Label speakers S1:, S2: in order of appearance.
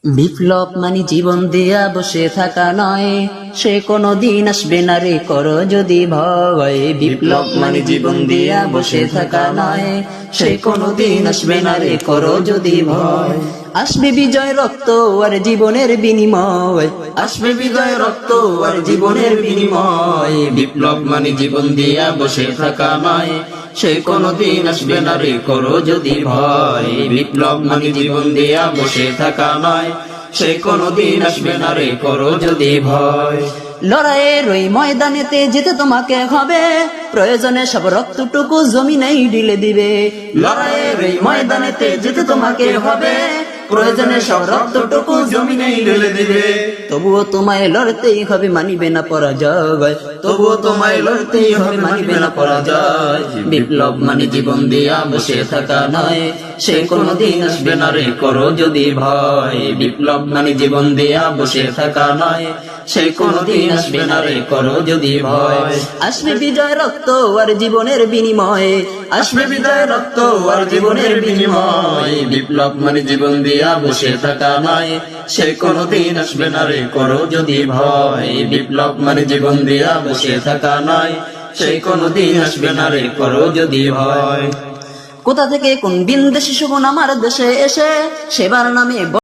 S1: বিপ্লব মানে জীবন দিয়া বসে থাকা নয়, সে কোনো দিন আসবে না রে করো যদি ভয়। বিপ্লব মানে জীবন দিয়া বসে থাকা নয়, সে কোনো দিন আসবে না রে করো যদি ভয়। আসবে বিজয় রক্ত আর জীবনের বিনিময়, আসবে বিজয় রক্ত আর জীবনের বিনিময়। বিপ্লব মানে জীবন দিয়া বসে থাকা নয়, সে কোনো দিন আসবে না রে করো যদি ভয়। বিপ্লব মানে জীবন দিয়া বসে থাকা নয়, সে কোনো দিন আসবে না রে করো যদি ভয়। লড়াইয়ের ওই ময়দানেতে যেতে তোমাকে হবে, প্রয়োজনে সব রক্তটুকু জমিনেই ঢেলে দিবে। লড়াইয়ের ওই ময়দানেতে যেতে তোমাকে হবে, প্রয়োজনে সব রক্তটুকু জমিনেই ঢেলে দিবে। তবুও তোমায় লড়তেই হবে, মানিবে না পরাজয়। তবুও তোমায় লড়তেই হবে, মানিবে না পরাজয়। বিপ্লব মানে জীবন দিয়া বসে থাকা নয়, সে কোনো দিন আসবে না রে করো যদি ভয়। বিপ্লব মানে জীবন দিয়া বসে থাকা নয়, সে কোনো দিন আসবে না রে করো যদি ভয়। আসবে বিজয় রক্ত আর জীবনের বিনিময়ে, আসবে বিজয় রক্ত আর জীবনের বিনিময়। বিপ্লব মানে জীবন দিয়া বসে থাকা নয়, সে কোনো দিন আসবে না রে করো যদি ভয়। বিপ্লব মানে জীবন দিয়া বসে থাকা নয়, সে কোনো দিন আসবে না রে করো যদি ভয়। কোথা থেকে কোন বিন্দেশি শকুন আমার দেশে এসে সেবার নামে